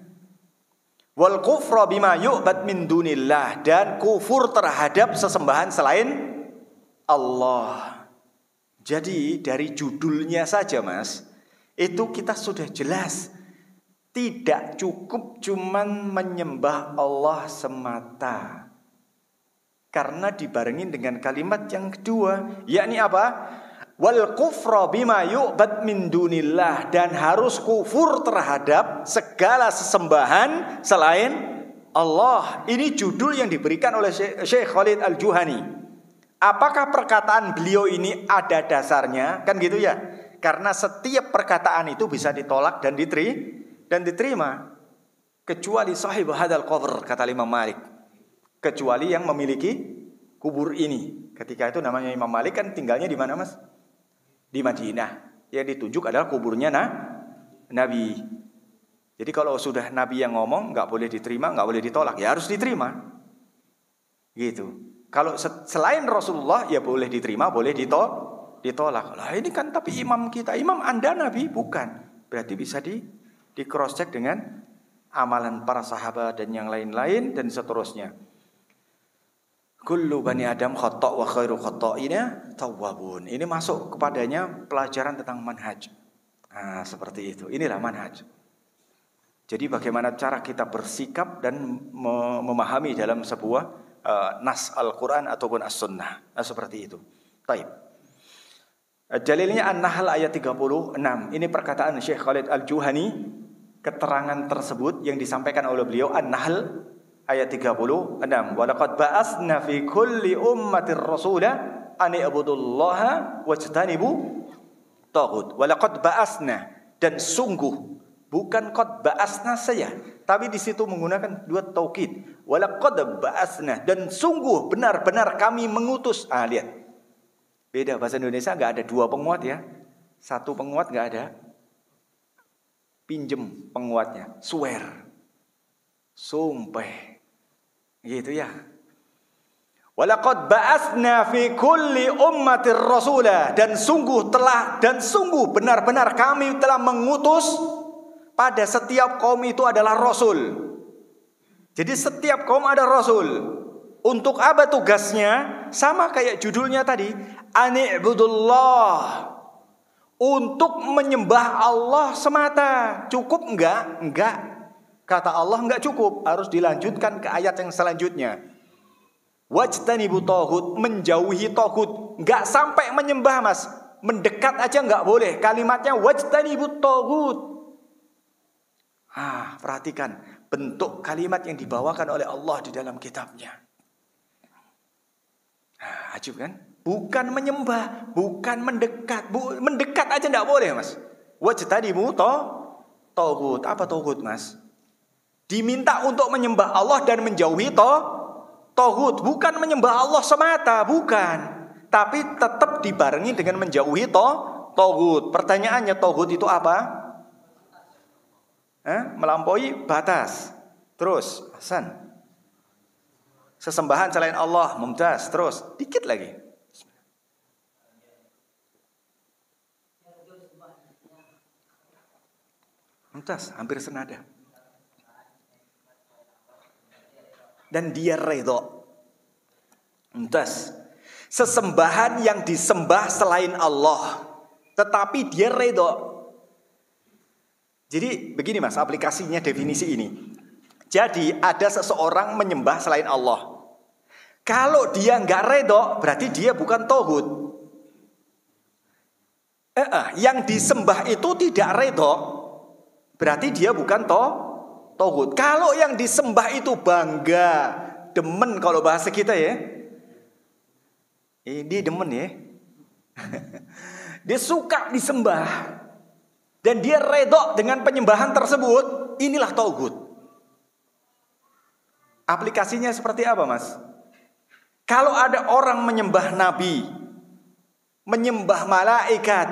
[SPEAKER 2] Wal kufra bima yu'bad min dunillah, dan kufur terhadap sesembahan selain Allah. Jadi dari judulnya saja, Mas, itu kita sudah jelas. Tidak cukup cuman menyembah Allah semata. Karena dibarengin dengan kalimat yang kedua, yakni apa? Wal kufra bima yu'bad min dunillah, dan harus kufur terhadap segala sesembahan selain Allah. Ini judul yang diberikan oleh Syekh Khalid Al-Juhani. Apakah perkataan beliau ini ada dasarnya? Kan gitu ya. Karena setiap perkataan itu bisa ditolak dan diterima. Kecuali sahib hadal qabr, kata Imam Malik. Kecuali yang memiliki kubur ini. Ketika itu namanya Imam Malik kan tinggalnya di mana, Mas? Di Madinah. Yang ditunjuk adalah kuburnya Nabi. Jadi kalau sudah Nabi yang ngomong, nggak boleh diterima, nggak boleh ditolak, ya harus diterima. Gitu. Kalau selain Rasulullah, ya boleh diterima, boleh ditolak. Lah ini kan tapi imam kita, imam Anda Nabi bukan. Berarti bisa di cross check dengan amalan para sahabat dan yang lain-lain dan seterusnya. Kullu bani Adam khata' wa khairu khata'ina tawwabun. Ini masuk kepadanya pelajaran tentang manhaj. Nah, seperti itu. Inilah manhaj. Jadi bagaimana cara kita bersikap dan memahami dalam sebuah nas Al-Quran ataupun As-Sunnah. Nah, seperti itu. Taib. Dalilnya An-Nahl ayat 36. Ini perkataan Syekh Khalid Al-Juhani. Keterangan tersebut yang disampaikan oleh beliau An-Nahl ayat 36. Walaqad ba'asna fi kulli ummatir rasula an i'budullaha wajtanibu taghut. Walaqad ba'asna, dan sungguh, bukan qad ba'asna saja, tapi di situ menggunakan dua taukid. Walaqad ba'asna, dan sungguh benar-benar kami mengutus. Lihat. Beda bahasa Indonesia, enggak ada dua penguat ya. Satu penguat enggak ada. Pinjem penguatnya, swear. Sumpah. Gitu ya. Walaqad ba'atsna fi kulli ummatir rasula, dan sungguh benar-benar kami telah mengutus pada setiap kaum itu adalah rasul. Jadi setiap kaum ada rasul. Untuk apa tugasnya? Sama kayak judulnya tadi, ani'budullah. Untuk menyembah Allah semata. Cukup enggak? Enggak. Kata Allah enggak cukup, harus dilanjutkan ke ayat yang selanjutnya. Wajtanibu taghut, menjauhi taghut. Enggak sampai menyembah, Mas. Mendekat aja enggak boleh. Kalimatnya wajtanibu taghut. Perhatikan bentuk kalimat yang dibawakan oleh Allah di dalam kitabnya. Ajib kan? Bukan menyembah, bukan mendekat. Mendekat aja enggak boleh, Mas. Wajtanibu taghut. Apa taghut, Mas? Diminta untuk menyembah Allah dan menjauhi taghut, bukan menyembah Allah semata, bukan. Tapi tetap dibarengi dengan menjauhi taghut. Pertanyaannya, taghut itu apa? Melampaui batas. Terus, Hasan. Sesembahan selain Allah, mumtaz. Terus, dikit lagi. Mumtaz, hampir senada. Dan dia redho. Entas, sesembahan yang disembah selain Allah, tetapi dia redho. Jadi begini, Mas, aplikasinya definisi ini. Jadi ada seseorang menyembah selain Allah. Kalau dia nggak redho, berarti dia bukan taghut. Yang disembah itu tidak redho, berarti dia bukan taghut. Kalau yang disembah itu bangga, demen kalau bahasa kita ya. Ini demen ya. Dia suka disembah dan dia redho dengan penyembahan tersebut, inilah taghut. Aplikasinya seperti apa, Mas? Kalau ada orang menyembah nabi, menyembah malaikat,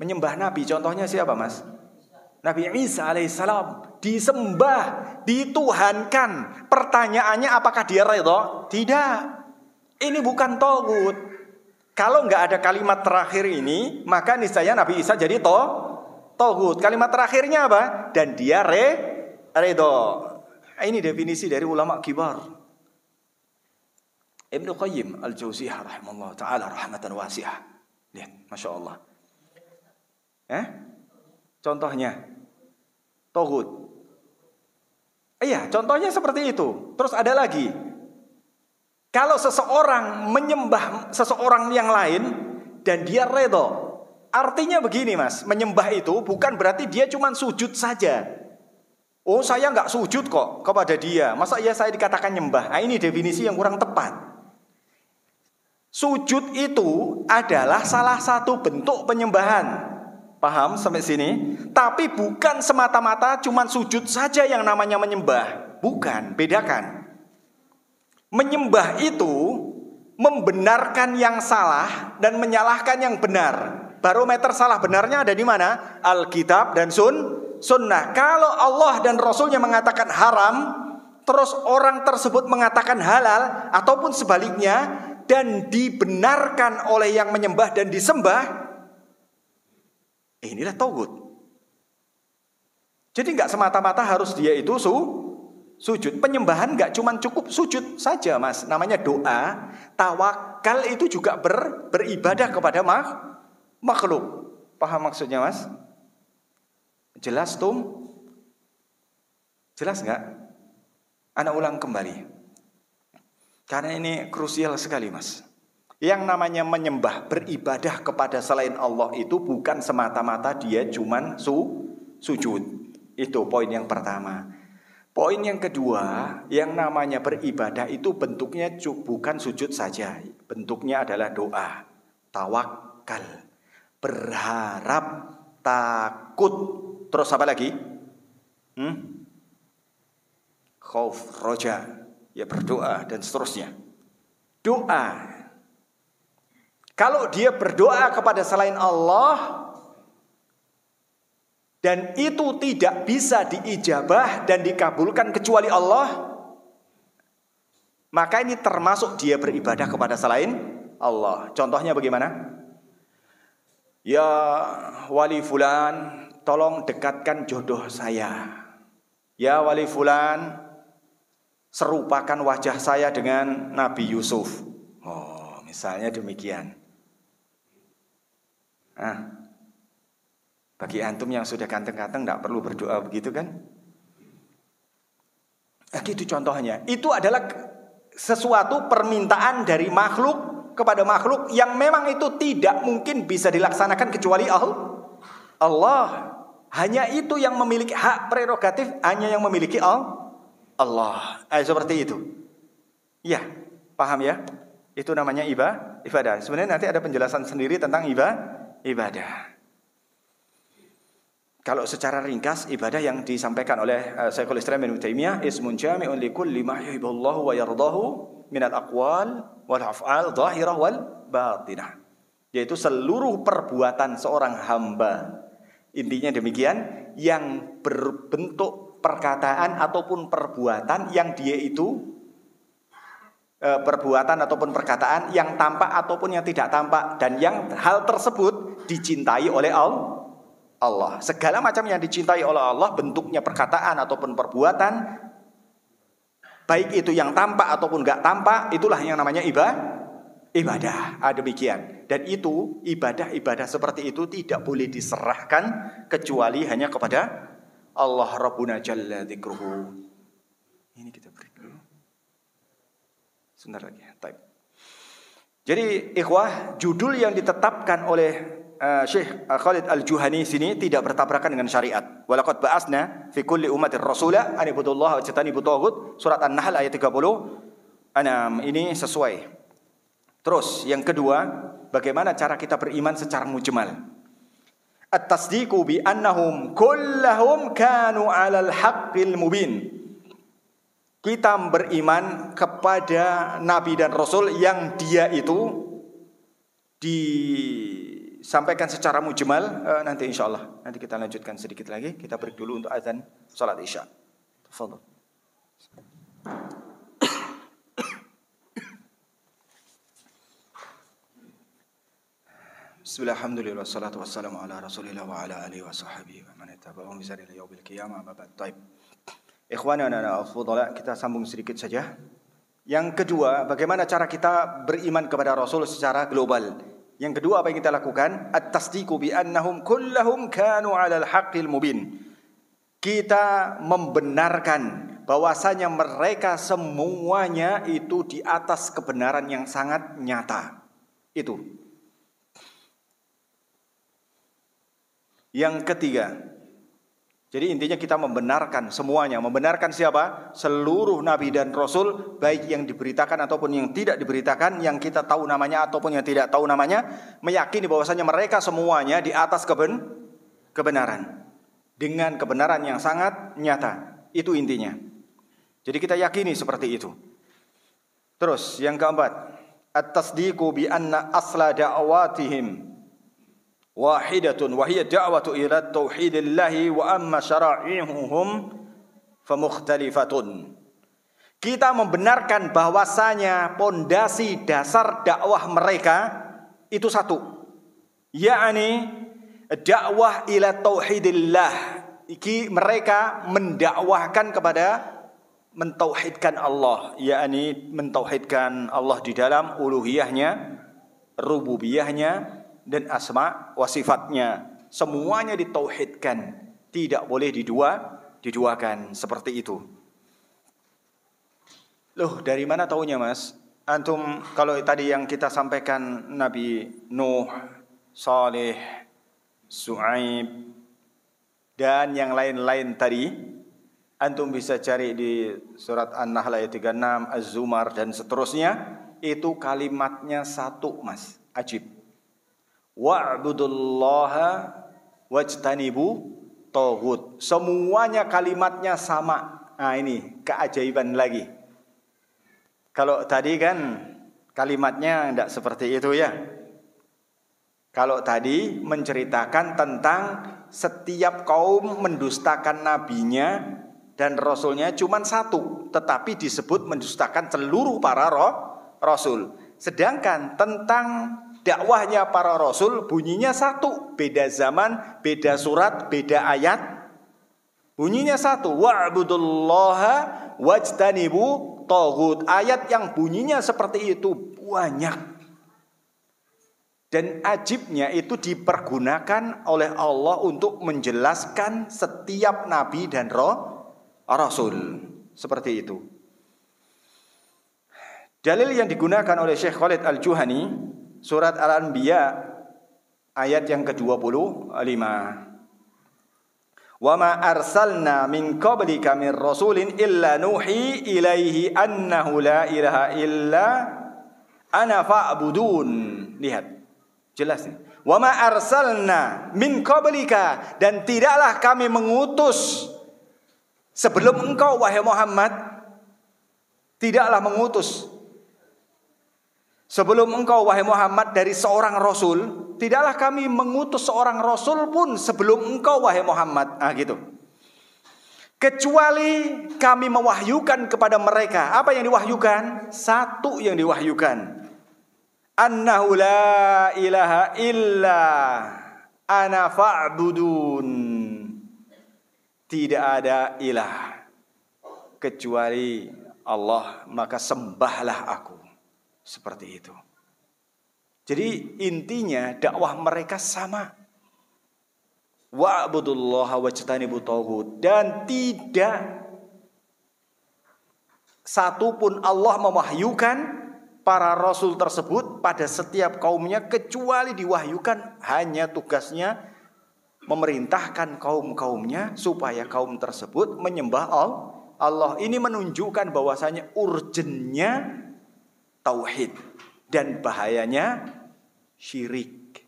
[SPEAKER 2] menyembah nabi, contohnya siapa, Mas? Nabi Isa alaihissalam disembah, dituhankan. Pertanyaannya, apakah dia redha? Tidak. Ini bukan taghut. Kalau nggak ada kalimat terakhir ini, maka niscaya Nabi Isa jadi taghut. Kalimat terakhirnya apa? Dan dia redha. Ini definisi dari ulama kibar. Ibnu Qayyim Al-Jauziyah rahimahullah ta'ala rahmatan wasi'ah. Lihat, Masya Allah. Contohnya taghut. Iya, contohnya seperti itu. Terus ada lagi. Kalau seseorang menyembah seseorang yang lain dan dia redha, artinya begini, Mas. Menyembah itu bukan berarti dia cuma sujud saja. Oh, saya nggak sujud kok kepada dia. Masa iya saya dikatakan nyembah? Nah, ini definisi yang kurang tepat. Sujud itu adalah salah satu bentuk penyembahan. Paham sampai sini? Tapi bukan semata-mata cuman sujud saja yang namanya menyembah. Bukan, bedakan. Menyembah itu membenarkan yang salah dan menyalahkan yang benar. Barometer salah benarnya ada di mana? Alkitab dan sunnah. Kalau Allah dan Rasulnya mengatakan haram, terus orang tersebut mengatakan halal, ataupun sebaliknya, dan dibenarkan oleh yang menyembah dan disembah, inilah tauhid. Jadi nggak semata-mata harus dia itu sujud. Penyembahan nggak cuma cukup sujud saja, Mas. Namanya doa. Tawakal itu juga beribadah kepada makhluk. Paham maksudnya, Mas? Jelas, Tum? Jelas nggak? Ana ulang kembali. Karena ini krusial sekali, Mas. Yang namanya menyembah, beribadah kepada selain Allah itu bukan semata-mata dia cuman sujud. Itu poin yang pertama. Poin yang kedua, yang namanya beribadah itu bentuknya bukan sujud saja. Bentuknya adalah doa, tawakal, berharap, takut. Terus apa lagi? Khauf, roja, ya berdoa dan seterusnya. Doa. Kalau dia berdoa kepada selain Allah dan itu tidak bisa diijabah dan dikabulkan kecuali Allah, maka ini termasuk dia beribadah kepada selain Allah. Contohnya bagaimana? Ya wali fulan, tolong dekatkan jodoh saya. Ya wali fulan, serupakan wajah saya dengan Nabi Yusuf. Oh, misalnya demikian. Bagi antum yang sudah ganteng-ganteng tidak perlu berdoa begitu kan? Gitu contohnya. Itu adalah sesuatu permintaan dari makhluk kepada makhluk yang memang itu tidak mungkin bisa dilaksanakan kecuali Allah. Hanya itu yang memiliki hak prerogatif, hanya yang memiliki Allah. Seperti itu. Ya, paham ya? Itu namanya ibadah. Sebenarnya nanti ada penjelasan sendiri tentang ibadah. Kalau secara ringkas, ibadah yang disampaikan oleh Syekhul Islam Ibnu Taimiyah ismun jami'un likulli ma yuhibbullahu wa yardahu minal aqwal wal af'al dhahirah wal batinah. Yaitu seluruh perbuatan seorang hamba. Intinya demikian, yang berbentuk perkataan ataupun perbuatan yang dia itu perbuatan ataupun perkataan yang tampak ataupun yang tidak tampak, dan yang hal tersebut dicintai oleh Allah. Segala macam yang dicintai oleh Allah, bentuknya perkataan ataupun perbuatan, baik itu yang tampak ataupun enggak tampak, itulah yang namanya ibadah. Demikian. Dan itu ibadah seperti itu tidak boleh diserahkan kecuali hanya kepada Allah Rabbuna Jalla Dzikruhu. Ini kita beri dulu. Sebentar lagi. Baik. Jadi ikhwah, judul yang ditetapkan oleh Syekh Khalid Al-Juhani sini tidak bertabrakan dengan syariat. Walaqad ba'asna fi kulli ummatir rasula an ibudullaha wa tajtanibu taghut. Surat An-Nahl ayat 30. Ini sesuai. Terus yang kedua, bagaimana cara kita beriman secara mujmal? At-tasdiqu bi annahum kullahum kanu 'alal haqqil mubin. Kita beriman kepada nabi dan rasul yang dia itu disampaikan secara mujmal. Nanti insyaallah nanti kita lanjutkan sedikit lagi. Kita break dulu untuk azan salat Isya. Tafadhol. Bismillah, alhamdulillah, wassalatu wassalamu ala rasulillah wa ala alihi wa sahbihi wa man ittaba'ahum bi ihsan ila yaumil qiyamah. Baik. Ikhwanana al-fudhala, kita sambung sedikit saja. Yang kedua, bagaimana cara kita beriman kepada Rasul secara global? Yang kedua, apa yang kita lakukan? At-tasdiqu bi annahum kullahum kanu 'alal haqqil mubin. Kita membenarkan bahwasanya mereka semuanya itu di atas kebenaran yang sangat nyata. Itu. Yang ketiga, jadi intinya kita membenarkan semuanya. Membenarkan siapa? Seluruh nabi dan rasul, baik yang diberitakan ataupun yang tidak diberitakan, yang kita tahu namanya ataupun yang tidak tahu namanya, meyakini bahwasanya mereka semuanya di atas kebenaran. Dengan kebenaran yang sangat nyata. Itu intinya. Jadi kita yakini seperti itu. Terus yang keempat, at-tasdiqu bi anna asla da'awatihim wahidatun wa hiya da'watu ila tauhidillahi wa amma syara'i'uhum famukhtalifatun. Kita membenarkan bahwasanya pondasi dasar dakwah mereka itu satu, yakni dakwah ila tauhidillah. Mereka mendakwahkan kepada mentauhidkan Allah, yakni mentauhidkan Allah di dalam uluhiyahnya, rububiyahnya, dan asma wa sifatnya. Semuanya ditauhidkan, tidak boleh diduakan seperti itu. Loh, dari mana taunya, Mas? Antum kalau tadi yang kita sampaikan Nabi Nuh, Saleh, Su'aib dan yang lain-lain tadi, antum bisa cari di surat An-Nahl ayat 36, Az-Zumar dan seterusnya, itu kalimatnya satu, Mas. Ajib. Wa'budullaha wajtanibu taghut. Semuanya kalimatnya sama. Nah, ini keajaiban lagi. Kalau tadi kan kalimatnya tidak seperti itu ya. Kalau tadi menceritakan tentang setiap kaum mendustakan nabinya dan rasulnya cuma satu, tetapi disebut mendustakan seluruh para rasul. Sedangkan tentang dakwahnya para rasul bunyinya satu, beda zaman, beda surat, beda ayat. Bunyinya satu, wa'budullaha wajtanibu taghut. Ayat yang bunyinya seperti itu banyak. Dan ajibnya itu dipergunakan oleh Allah untuk menjelaskan setiap nabi dan rasul. Seperti itu. Dalil yang digunakan oleh Syekh Khalid Al-Juhani, surat Al-Anbiya ayat yang ke-25. Wa ma arsalna min qablika min rasulin illa nuhi ilaihi annahu la ilaha illa ana fa'budun. Lihat. Jelas nih. Wa ma arsalna min qablika, dan tidaklah kami mengutus sebelum engkau wahai Muhammad, tidaklah mengutus sebelum engkau wahai Muhammad dari seorang rasul, tidaklah kami mengutus seorang rasul pun sebelum engkau wahai Muhammad. Ah gitu. Kecuali kami mewahyukan kepada mereka. Apa yang diwahyukan? Satu yang diwahyukan. Annahu la ilaha illa ana fa'budun. Tidak ada ilah kecuali Allah, maka sembahlah aku. Seperti itu. Jadi intinya dakwah mereka sama. Wa'budullaha wajtanibu taghut. Dan tidak satupun Allah mewahyukan para rasul tersebut pada setiap kaumnya, kecuali diwahyukan hanya tugasnya memerintahkan kaum-kaumnya supaya kaum tersebut menyembah Allah. Ini menunjukkan bahwasanya urgennya tauhid dan bahayanya syirik.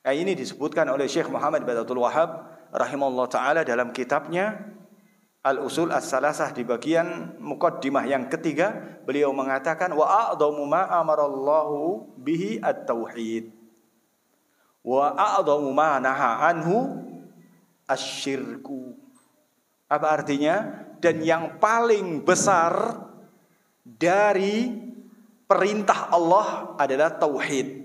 [SPEAKER 2] Nah, ini disebutkan oleh Syekh Muhammad bin Abdul Wahhab rahimahullah taala dalam kitabnya Al-Usul As-Salasah di bagian muqaddimah yang ketiga. Beliau mengatakan wa a'dhamu ma amarallahu bihi at-tauhid wa a'dhamu ma naha anhu asyirku. Apa artinya? Dan yang paling besar dari perintah Allah adalah tauhid.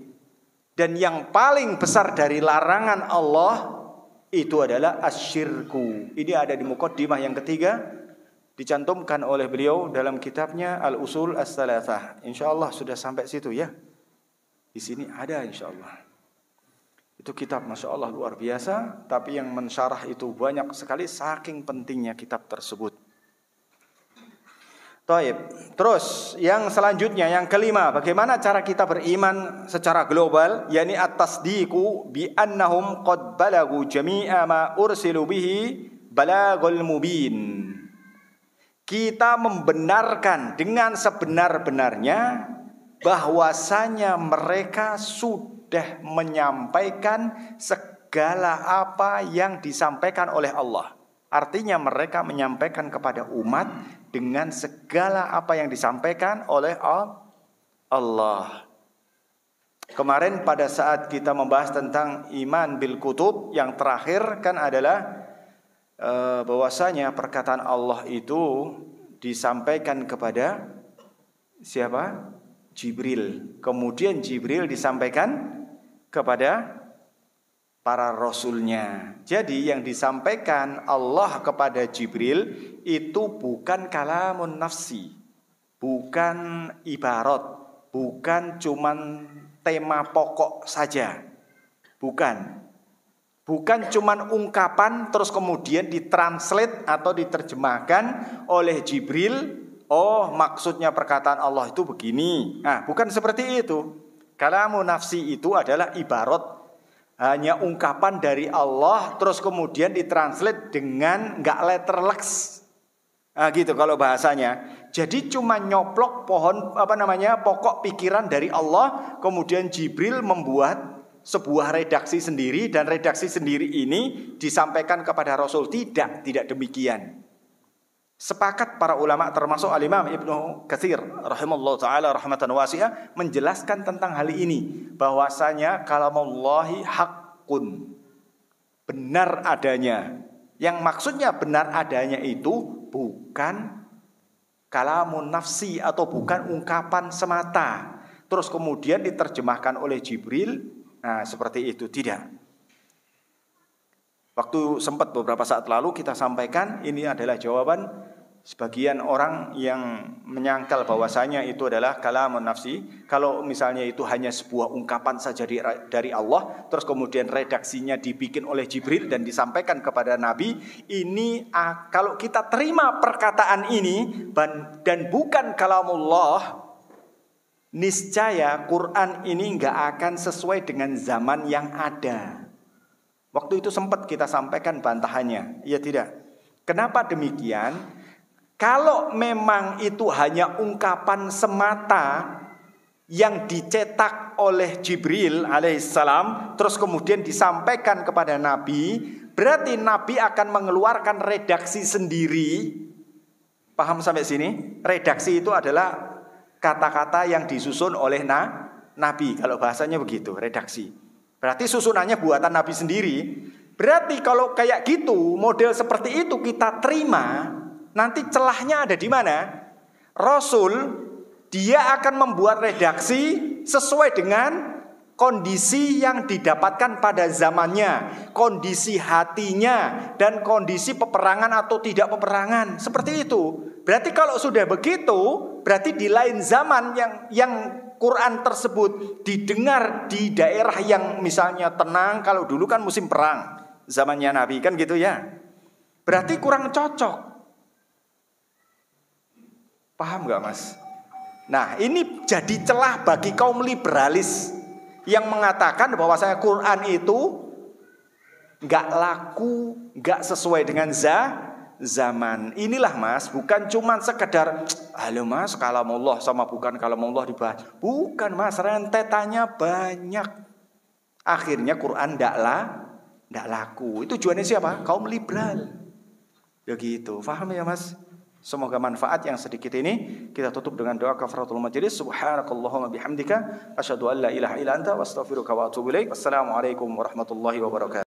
[SPEAKER 2] Dan yang paling besar dari larangan Allah itu adalah asyirku. Ini ada di muqaddimah yang ketiga, dicantumkan oleh beliau dalam kitabnya Al-Usul As-Salasah. Insyaallah sudah sampai situ ya. Di sini ada insyaallah. Itu kitab Masya Allah luar biasa, tapi yang mensyarah itu banyak sekali saking pentingnya kitab tersebut. Taib. Terus yang selanjutnya, yang kelima, bagaimana cara kita beriman secara global, yakni at-tasdiqu bi annahum qad balagu jami'a ma ursilu bihi balagul mubin. Kita membenarkan dengan sebenar-benarnya bahwasanya mereka sudah menyampaikan segala apa yang disampaikan oleh Allah. Artinya mereka menyampaikan kepada umat dengan segala apa yang disampaikan oleh Allah. Kemarin pada saat kita membahas tentang iman bil kutub, yang terakhir kan adalah bahwasanya perkataan Allah itu disampaikan kepada siapa? Jibril. Kemudian Jibril disampaikan kepada para rasulnya. Jadi yang disampaikan Allah kepada Jibril itu bukan kalamun nafsi, bukan ibarat, bukan cuman tema pokok saja. Bukan cuman ungkapan terus kemudian ditranslate atau diterjemahkan oleh Jibril. Oh, maksudnya perkataan Allah itu begini. Nah, bukan seperti itu. Kalamun nafsi itu adalah ibarat, hanya ungkapan dari Allah terus kemudian ditranslate dengan nggak letterleks. Nah, gitu kalau bahasanya. Jadi cuma nyoplok pokok pikiran dari Allah, kemudian Jibril membuat sebuah redaksi sendiri, dan redaksi sendiri ini disampaikan kepada Rasul. Tidak demikian. Sepakat para ulama termasuk Al-Imam Ibnu Katsir rahimallahu taala rahmatan wasi'ah menjelaskan tentang hal ini, bahwasanya kalamullahi haqqun, benar adanya. Yang maksudnya benar adanya itu bukan kalamun nafsi atau bukan ungkapan semata terus kemudian diterjemahkan oleh Jibril. Nah, seperti itu tidak. Waktu sempat beberapa saat lalu kita sampaikan, ini adalah jawaban sebagian orang yang menyangkal bahwasanya itu adalah kalamun nafsi. Kalau misalnya itu hanya sebuah ungkapan saja dari Allah, terus kemudian redaksinya dibikin oleh Jibril dan disampaikan kepada Nabi, ini kalau kita terima perkataan ini dan bukan kalamullah, niscaya Quran ini nggak akan sesuai dengan zaman yang ada. Waktu itu sempat kita sampaikan bantahannya, ya tidak. Kenapa demikian? Kalau memang itu hanya ungkapan semata yang dicetak oleh Jibril alaihissalam, terus kemudian disampaikan kepada Nabi, berarti Nabi akan mengeluarkan redaksi sendiri. Paham sampai sini? Redaksi itu adalah kata-kata yang disusun oleh Nabi. Kalau bahasanya begitu, redaksi. Berarti susunannya buatan Nabi sendiri. Berarti kalau kayak gitu, model seperti itu kita terima, nanti celahnya ada di mana? Rasul, dia akan membuat redaksi sesuai dengan kondisi yang didapatkan pada zamannya, kondisi hatinya, dan kondisi peperangan atau tidak peperangan. Seperti itu. Berarti kalau sudah begitu, berarti di lain zaman yang Quran tersebut didengar di daerah yang misalnya tenang, kalau dulu kan musim perang, zamannya Nabi kan gitu ya. Berarti kurang cocok. Paham gak mas? Nah, ini jadi celah bagi kaum liberalis yang mengatakan bahwa Quran itu gak laku, gak sesuai dengan zaman. Inilah mas, bukan cuman sekedar halo mas, kalamullah sama bukan kalamullah dibahas. Bukan mas, rentetannya banyak. Akhirnya Quran ndak laku. Itu tujuannya siapa? Kaum liberal. Ya gitu. Paham ya mas? Semoga manfaat yang sedikit ini. Kita tutup dengan doa kafaratul majelis. Subhanakallahumma bihamdika asyhadu an la ilaha illa anta wa astaghfiruka wa atubu ilaik. Wassalamualaikum warahmatullahi wabarakatuh.